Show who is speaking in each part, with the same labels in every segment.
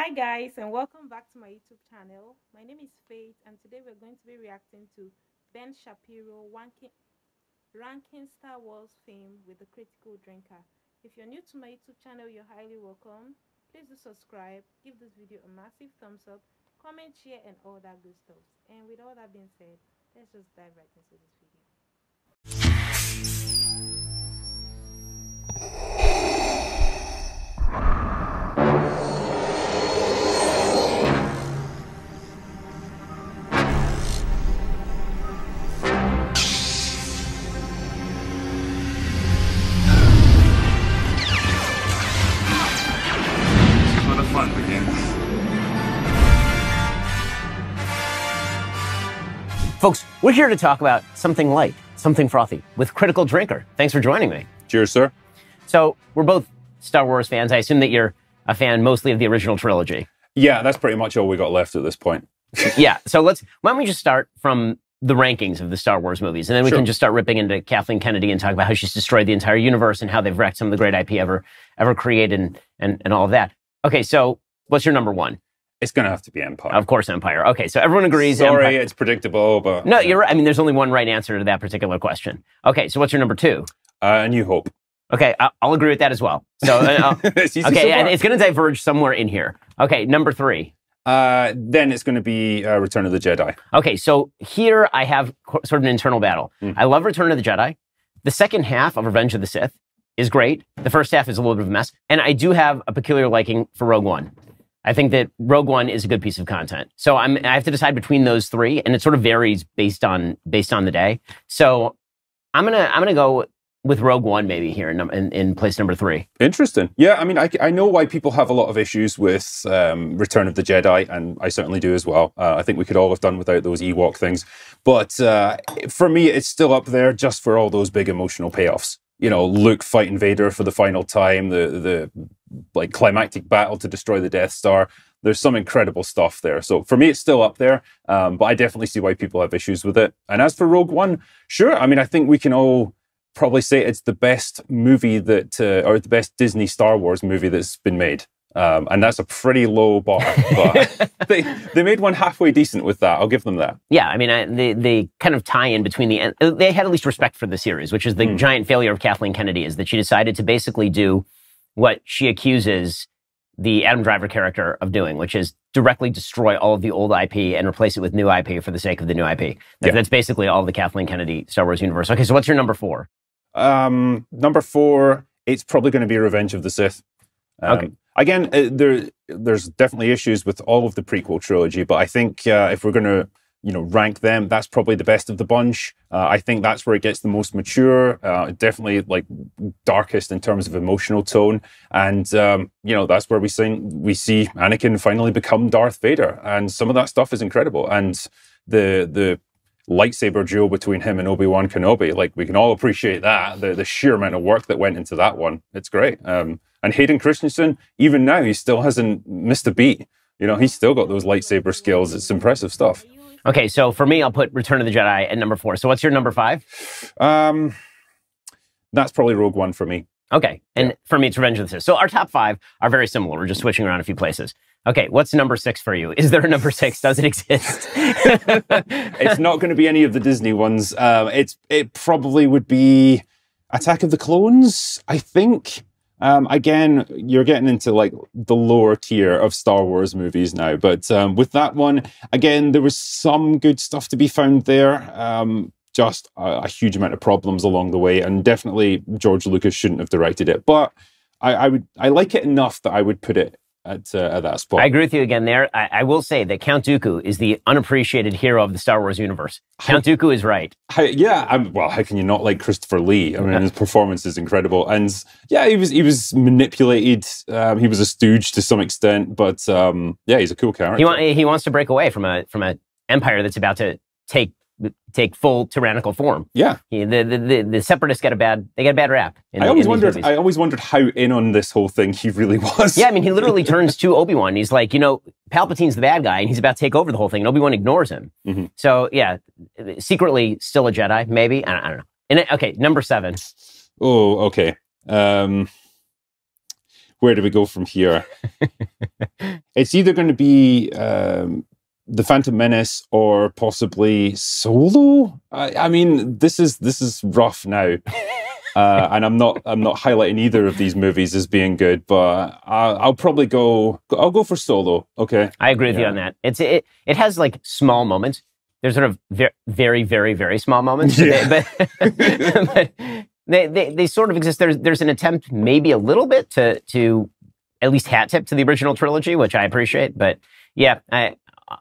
Speaker 1: Hi guys, and welcome back to my YouTube channel. My name is Faith, and today we're going to be reacting to Ben Shapiro ranking Star Wars fame with the critical drinker. If you're new to my YouTube channel, you're highly welcome. Please do subscribe, give this video a massive thumbs up, comment, share, and all that good stuff. And with all that being said, let's just dive right into this video.
Speaker 2: Fun begins.
Speaker 3: Folks, we're here to talk about something light, something frothy, with Critical Drinker. Thanks for joining me.
Speaker 2: Cheers, sir.
Speaker 3: So, we're both Star Wars fans. I assume that you're a fan mostly of the original trilogy.
Speaker 2: Yeah, that's pretty much all we got left at this point.
Speaker 3: Yeah, so why don't we just start from the rankings of the Star Wars movies, and then we can just start ripping into Kathleen Kennedy and talk about how she's destroyed the entire universe and how they've wrecked some of the great IP ever created and all of that. Okay, so what's your number one?
Speaker 2: It's going to have to be Empire.
Speaker 3: Of course, Empire. Okay, so everyone agrees.
Speaker 2: Sorry,
Speaker 3: Empire.
Speaker 2: it's predictable, but...
Speaker 3: No, you're right. I mean, there's only one right answer to that particular question. Okay, so what's your number two?
Speaker 2: A New Hope.
Speaker 3: Okay, I'll agree with that as well. So, okay, and it's going to diverge somewhere in here. Okay, number three.
Speaker 2: Then it's going to be Return of the Jedi.
Speaker 3: Okay, so here I have sort of an internal battle. I love Return of the Jedi. The second half of Revenge of the Sith is great. The first half is a little bit of a mess. And I do have a peculiar liking for Rogue One. I think that Rogue One is a good piece of content. So I have to decide between those three, and it sort of varies based on the day. So I'm gonna go with Rogue One maybe here in place number three. Interesting.
Speaker 2: Yeah, I mean, I know why people have a lot of issues with Return of the Jedi, and I certainly do as well. I think we could all have done without those Ewok things. But for me, it's still up there just for all those big emotional payoffs. You know, Luke fighting Vader for the final time, the like climactic battle to destroy the Death Star. There's some incredible stuff there. So for me, it's still up there, but I definitely see why people have issues with it. And as for Rogue One, sure. I mean, I think we can all probably say it's the best movie that, or the best Disney Star Wars movie that's been made. And that's a pretty low bar, but they made one halfway decent with that. I'll give them that.
Speaker 3: Yeah, I mean, the kind of tie-in between they had at least respect for the series, which is the giant failure of Kathleen Kennedy, is that she decided to basically do what she accuses the Adam Driver character of doing, which is directly destroy all of the old IP and replace it with new IP for the sake of the new IP. That's basically all of the Kathleen Kennedy Star Wars universe. Okay, so what's your number four?
Speaker 2: Number four, it's probably going to be Revenge of the Sith.
Speaker 3: Okay.
Speaker 2: Again, there's definitely issues with all of the prequel trilogy, but I think if we're going to, rank them, that's probably the best of the bunch. I think that's where it gets the most mature, definitely like darkest in terms of emotional tone, and that's where we see Anakin finally become Darth Vader, and some of that stuff is incredible, and the lightsaber duel between him and Obi-Wan Kenobi, like we can all appreciate that, the sheer amount of work that went into that one. It's great. And Hayden Christensen, even now, he still hasn't missed a beat. He's still got those lightsaber skills. It's impressive stuff.
Speaker 3: Okay, so for me, I'll put Return of the Jedi at number four. So what's your number five?
Speaker 2: That's probably Rogue One for me.
Speaker 3: Okay, and for me, it's Revenge of the Sith. So our top five are very similar. We're just switching around a few places. Okay, what's number six for you? Is there a number six? Does it exist?
Speaker 2: It's not going to be any of the Disney ones. It probably would be Attack of the Clones, I think. Again, you're getting into like the lower tier of Star Wars movies now. But with that one, again, there was some good stuff to be found there. Just a huge amount of problems along the way. And definitely George Lucas shouldn't have directed it. But I like it enough that I would put it at that spot.
Speaker 3: I agree with you again there. I will say that Count Dooku is the unappreciated hero of the Star Wars universe. Count Dooku is right.
Speaker 2: Well, how can you not like Christopher Lee? I mean, his performance is incredible. And yeah, he was manipulated. He was a stooge to some extent, but yeah, he's a cool character.
Speaker 3: He wants to break away from a empire that's about to take full tyrannical form.
Speaker 2: Yeah,
Speaker 3: the separatists get a bad rap.
Speaker 2: I always wondered how in on this whole thing he really was.
Speaker 3: Yeah, I mean, he literally turns to Obi-Wan. He's like, Palpatine's the bad guy, and he's about to take over the whole thing, and Obi-Wan ignores him. So yeah, secretly still a Jedi, maybe. I don't know. And okay, number seven.
Speaker 2: Oh, okay. where do we go from here? It's either going to be The Phantom Menace or possibly Solo. I mean, this is rough now. And I'm not highlighting either of these movies as being good, but I'll probably go for Solo. Okay,
Speaker 3: I agree with you on that. It has like small moments. There's sort of very, very, very small moments, but they sort of exist. There's an attempt, maybe a little bit, to at least hat tip to the original trilogy, which I appreciate. But yeah, I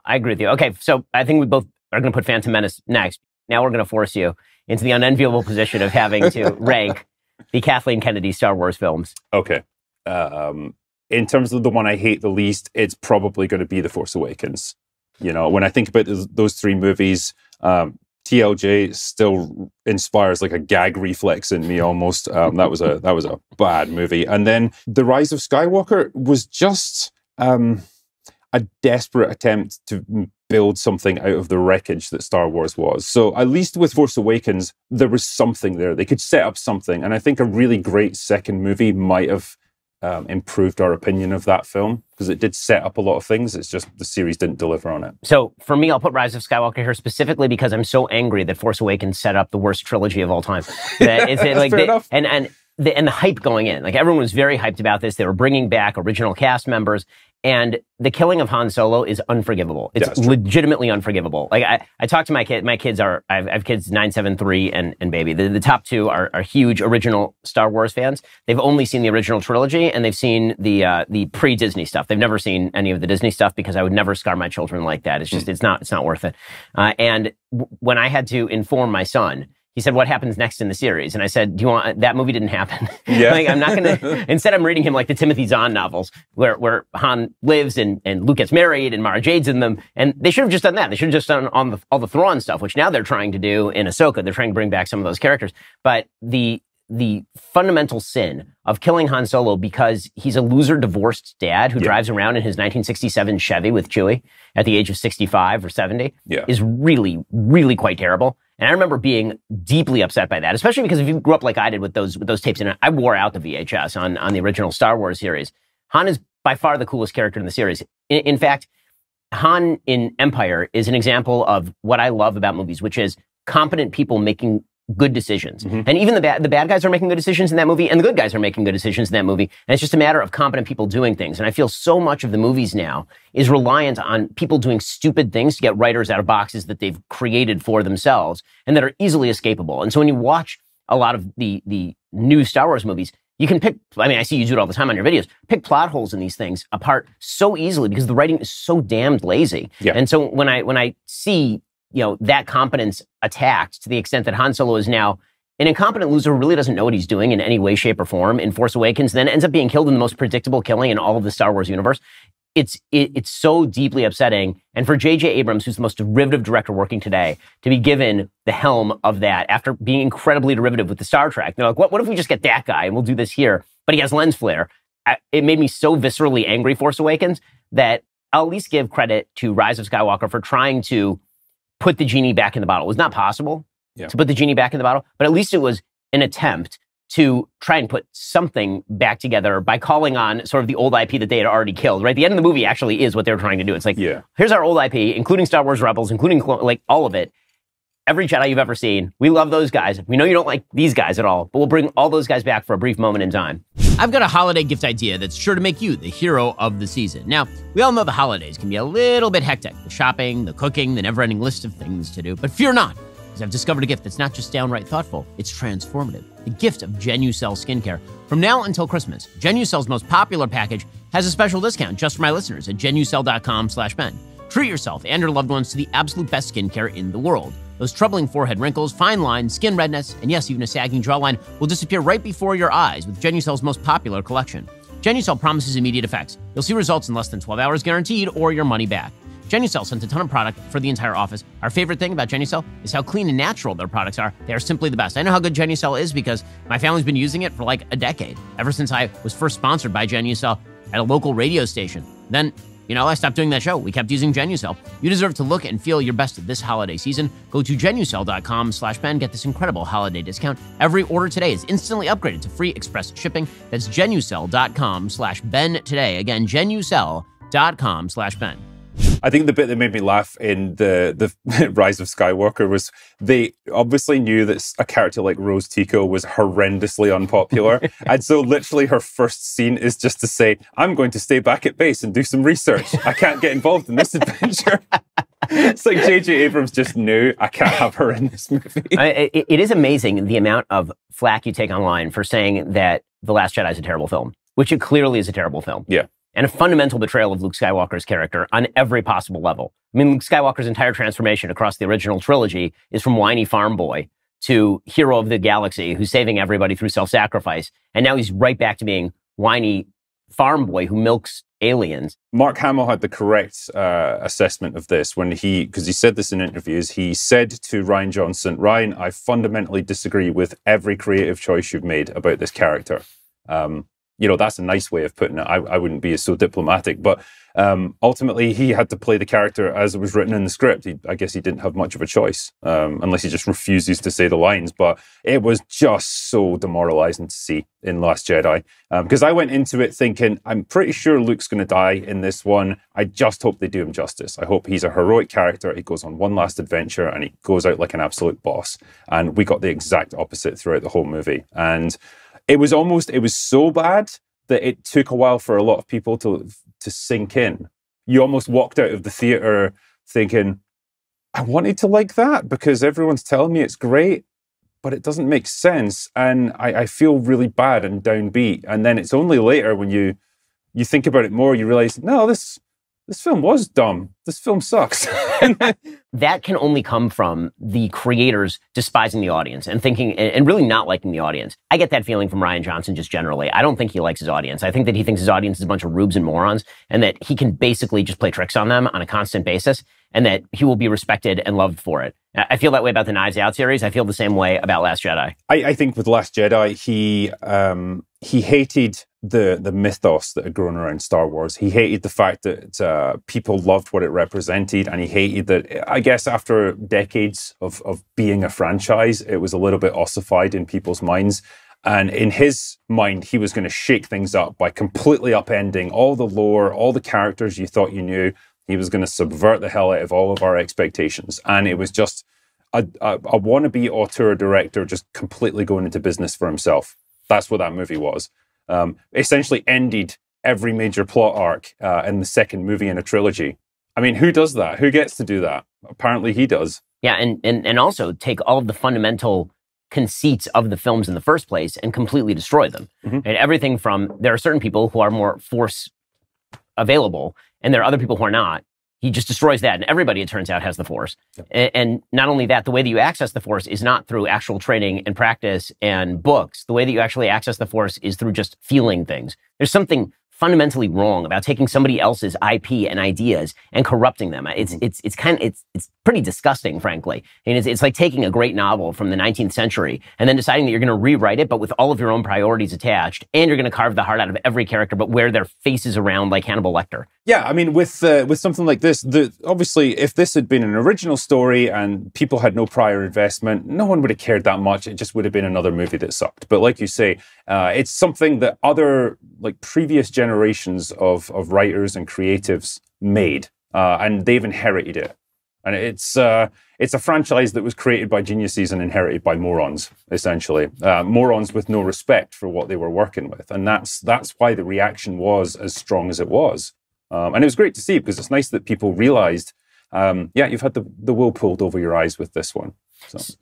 Speaker 3: agree with you. Okay, so I think we both are going to put Phantom Menace next. Now we're going to force you into the unenviable position of having to rank the Kathleen Kennedy Star Wars films.
Speaker 2: Okay. In terms of the one I hate the least, it's probably going to be The Force Awakens. You know, when I think about those three movies, TLJ still inspires like a gag reflex in me almost. That was a bad movie. And then The Rise of Skywalker was just a desperate attempt to build something out of the wreckage that Star Wars was. So at least with Force Awakens, there was something there. They could set up something. And I think a really great second movie might have improved our opinion of that film, because it did set up a lot of things. It's just the series didn't deliver on it.
Speaker 3: So for me, I'll put Rise of Skywalker here specifically because I'm so angry that Force Awakens set up the worst trilogy of all time. Fair enough. And the hype going in, like everyone was very hyped about this. They were bringing back original cast members, and the killing of Han Solo is unforgivable. It's legitimately unforgivable. Like I talked to my kid. My kids I have kids 9, 7, 3, and baby. The top two are huge original Star Wars fans. They've only seen the original trilogy, and they've seen the pre-Disney stuff. They've never seen any of the Disney stuff because I would never scar my children like that. It's just it's not worth it. And when I had to inform my son, he said, "What happens next in the series?" And I said, "Do you want that movie? Didn't happen."
Speaker 2: Yeah.
Speaker 3: Like, I'm not gonna. Instead, I'm reading him like the Timothy Zahn novels, where Han lives and Luke gets married and Mara Jade's in them. And they should have just done that. They should have just done all the Thrawn stuff, which now they're trying to do in Ahsoka. They're trying to bring back some of those characters. But the fundamental sin of killing Han Solo because he's a loser divorced dad who drives around in his 1967 Chevy with Chewie at the age of 65 or 70 is really, really quite terrible. And I remember being deeply upset by that, especially because if you grew up like I did with those tapes, and I wore out the VHS on the original Star Wars series. Han is by far the coolest character in the series. In fact, Han in Empire is an example of what I love about movies, which is competent people making good decisions. And even the bad guys are making good decisions in that movie, and the good guys are making good decisions in that movie. And it's just a matter of competent people doing things. And I feel so much of the movies now is reliant on people doing stupid things to get writers out of boxes that they've created for themselves and that are easily escapable. And so when you watch a lot of the new Star Wars movies, you can pick, I mean, I see you do it all the time on your videos, pick plot holes in these things apart so easily because the writing is so damned lazy. And so when I see that competence attacked to the extent that Han Solo is now an incompetent loser who really doesn't know what he's doing in any way, shape, or form in Force Awakens, then ends up being killed in the most predictable killing in all of the Star Wars universe. It's so deeply upsetting. And for J.J. Abrams, who's the most derivative director working today, to be given the helm of that after being incredibly derivative with the Star Trek. They're like, what if we just get that guy and we'll do this here? But he has lens flare. It made me so viscerally angry, Force Awakens, that I'll at least give credit to Rise of Skywalker for trying to put the genie back in the bottle. It was not possible to put the genie back in the bottle, but at least it was an attempt to try and put something back together by calling on sort of the old IP that they had already killed, right? The end of the movie actually is what they were trying to do. It's like, here's our old IP, including Star Wars Rebels, including like all of it. Every Jedi you've ever seen, we love those guys. We know you don't like these guys at all, but we'll bring all those guys back for a brief moment in time.
Speaker 4: I've got a holiday gift idea that's sure to make you the hero of the season. Now, we all know the holidays can be a little bit hectic. The shopping, the cooking, the never-ending list of things to do. But fear not, because I've discovered a gift that's not just downright thoughtful, it's transformative. The gift of Genucell skincare. From now until Christmas, Genucell's most popular package has a special discount just for my listeners at genucell.com/Ben. Treat yourself and your loved ones to the absolute best skincare in the world. Those troubling forehead wrinkles, fine lines, skin redness, and yes, even a sagging jawline will disappear right before your eyes with Genucell's most popular collection. Genucell promises immediate effects. You'll see results in less than 12 hours guaranteed or your money back. Genucell sent a ton of product for the entire office. Our favorite thing about Genucell is how clean and natural their products are. They are simply the best. I know how good Genucell is because my family's been using it for like a decade, ever since I was first sponsored by Genucell at a local radio station. Then You know, I stopped doing that show. We kept using Genucel. You deserve to look and feel your best this holiday season. Go to Genucel.com/Ben. Get this incredible holiday discount. Every order today is instantly upgraded to free express shipping. That's Genucel.com/Ben today. Again, Genucel.com/Ben.
Speaker 2: I think the bit that made me laugh in the Rise of Skywalker was they obviously knew that a character like Rose Tico was horrendously unpopular. And so literally her first scene is just to say, I'm going to stay back at base and do some research. I can't get involved in this adventure. It's like J.J. Abrams just knew I can't have her in this movie.
Speaker 3: It is amazing the amount of flack you take online for saying that The Last Jedi is a terrible film, which it clearly is a terrible film.
Speaker 2: Yeah.
Speaker 3: And a fundamental betrayal of Luke Skywalker's character on every possible level. I mean, Luke Skywalker's entire transformation across the original trilogy is from whiny farm boy to hero of the galaxy who's saving everybody through self-sacrifice. And now he's right back to being whiny farm boy who milks aliens.
Speaker 2: Mark Hamill had the correct assessment of this when because he said this in interviews, he said to Rian Johnson, Ryan, I fundamentally disagree with every creative choice you've made about this character. You know, that's a nice way of putting it. I wouldn't be so diplomatic, but ultimately he had to play the character as it was written in the script. I guess he didn't have much of a choice, unless he just refuses to say the lines. But it was just so demoralizing to see in Last Jedi, because I went into it thinking, I'm pretty sure Luke's going to die in this one. I just hope they do him justice. I hope he's a heroic character. He goes on one last adventure and he goes out like an absolute boss. And we got the exact opposite throughout the whole movie. And it was so bad that it took a while for a lot of people to sink in. You almost walked out of the theater thinking, I wanted to like that because everyone's telling me it's great, but it doesn't make sense. And I feel really bad and downbeat. And then it's only later when you think about it more, you realize, no, this film was dumb. This film sucks.
Speaker 3: That can only come from the creators despising the audience and thinking and really not liking the audience. I get that feeling from Rian Johnson just generally. I don't think he likes his audience. I think that he thinks his audience is a bunch of rubes and morons and that he can basically just play tricks on them on a constant basis and that he will be respected and loved for it. I feel that way about the Knives Out series. I feel the same way about Last Jedi.
Speaker 2: I think with Last Jedi, he hated the mythos that had grown around Star Wars. He hated the fact that people loved what it represented, and he hated that, I guess, after decades of being a franchise, it was a little bit ossified in people's minds. And in his mind, he was going to shake things up by completely upending all the lore, all the characters you thought you knew. He was going to subvert the hell out of all of our expectations. And it was just a wannabe auteur director just completely going into business for himself. That's what that movie was. Essentially ended every major plot arc in the second movie in a trilogy. I mean, who does that? Who gets to do that? Apparently he does. Yeah,
Speaker 3: and also take all of the fundamental conceits of the films in the first place and completely destroy them. Mm-hmm. And everything from, there are certain people who are more force available, and there are other people who are not. He just destroys that, and everybody, it turns out, has the Force. Yep. And not only that, the way that you access the Force is not through actual training and practice and books. The way that you actually access the Force is through just feeling things. There's something fundamentally wrong about taking somebody else's IP and ideas and corrupting them. It's pretty disgusting, frankly. I mean, it's like taking a great novel from the 19th century and then deciding that you're going to rewrite it, but with all of your own priorities attached, and you're going to carve the heart out of every character, but wear their faces around like Hannibal Lecter.
Speaker 2: Yeah, I mean, with something like this, obviously, if this had been an original story and people had no prior investment, no one would have cared that much. It just would have been another movie that sucked. But like you say, it's something that other, like, previous generations of writers and creatives made, and they've inherited it. And it's a franchise that was created by geniuses and inherited by morons, essentially. Morons with no respect for what they were working with. And that's why the reaction was as strong as it was. And it was great to see, because it's nice that people realized, you've had the wool pulled over your eyes with this one.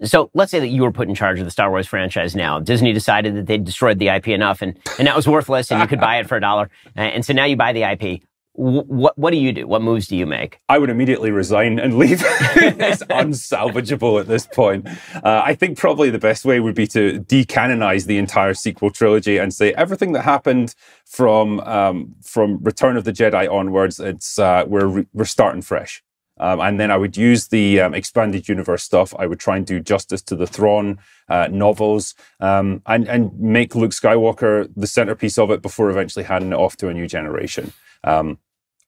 Speaker 3: So let's say that you were put in charge of the Star Wars franchise now. Disney decided that they'd destroyed the IP enough, and that was worthless, and you could buy it for $1. And so now you buy the IP. What do you do? What moves do you make?
Speaker 2: I would immediately resign and leave. It's unsalvageable at this point. I think probably the best way would be to decanonize the entire sequel trilogy and say everything that happened from Return of the Jedi onwards, we're starting fresh. And then I would use the expanded universe stuff. I would try and do justice to the Thrawn novels, and make Luke Skywalker the centerpiece of it before eventually handing it off to a new generation.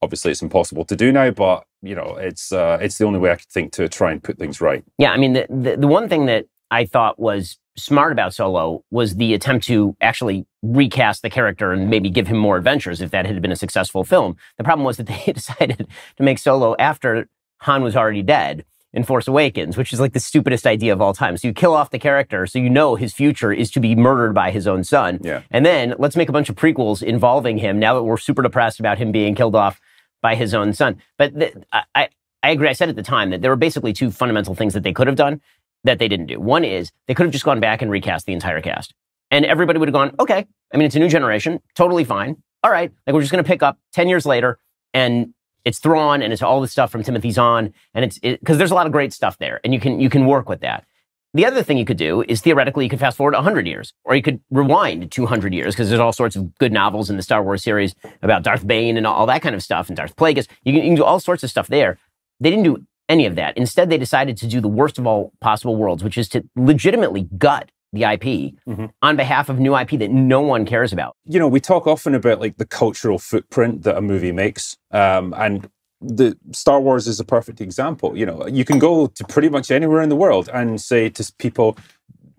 Speaker 2: Obviously, it's impossible to do now, but you know, it's the only way I could think to try and put things right.
Speaker 3: Yeah, I mean, the one thing that I thought was smart about Solo was the attempt to actually recast the character and maybe give him more adventures if that had been a successful film. The problem was that they decided to make Solo after Han was already dead in Force Awakens, which is like the stupidest idea of all time. So you kill off the character, so you know his future is to be murdered by his own son.
Speaker 2: Yeah.
Speaker 3: And then let's make a bunch of prequels involving him now that we're super depressed about him being killed off by his own son. But I agree. I said at the time that there were basically two fundamental things that they could have done that they didn't do. One is they could have just gone back and recast the entire cast. And everybody would have gone, okay, I mean, it's a new generation, totally fine. All right, like we're just going to pick up 10 years later and it's Thrawn and it's all the stuff from Timothy Zahn. And because there's a lot of great stuff there and you can work with that. The other thing you could do is theoretically you could fast forward 100 years or you could rewind 200 years because there's all sorts of good novels in the Star Wars series about Darth Bane and all that kind of stuff and Darth Plagueis. You can do all sorts of stuff there. They didn't do any of that. Instead, they decided to do the worst of all possible worlds, which is to legitimately gut the IP on behalf of new IP that no one cares about.
Speaker 2: You know, we talk often about like the cultural footprint that a movie makes, and the Star Wars is a perfect example. You know, you can go to pretty much anywhere in the world and say to people,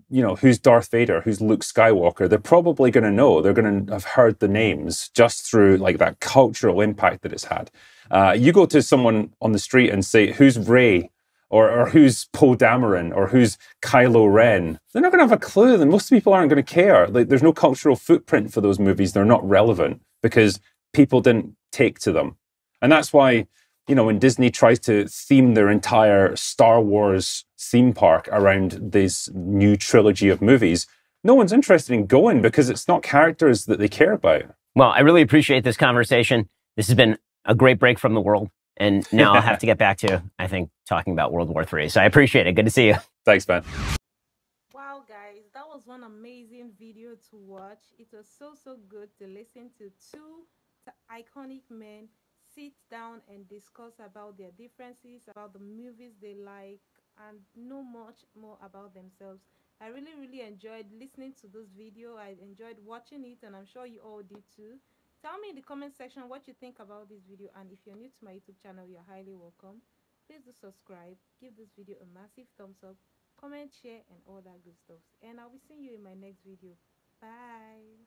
Speaker 2: you know, who's Darth Vader, who's Luke Skywalker, they're probably going to know. They're going to have heard the names just through like that cultural impact that it's had. You go to someone on the street and say, who's Rey? Or who's Poe Dameron? Or who's Kylo Ren? They're not going to have a clue. And most people aren't going to care. Like, there's no cultural footprint for those movies. They're not relevant because people didn't take to them. And that's why, you know, when Disney tries to theme their entire Star Wars theme park around this new trilogy of movies, no one's interested in going because it's not characters that they care about.
Speaker 3: Well, I really appreciate this conversation. This has been a great break from the world. And now I'll have to get back to, I think, talking about World War III. So I appreciate it. Good to see you.
Speaker 2: Thanks, man.
Speaker 1: Wow, guys, that was one amazing video to watch. It was so good to listen to two iconic men sit down and discuss about their differences, about the movies they like, and know much more about themselves. I really enjoyed listening to this video. I enjoyed watching it, and I'm sure you all did too. Tell me in the comment section what you think about this video, and if you're new to my YouTube channel, you're highly welcome. Please do subscribe, give this video a massive thumbs up, comment, share, and all that good stuff. And I'll be seeing you in my next video. Bye.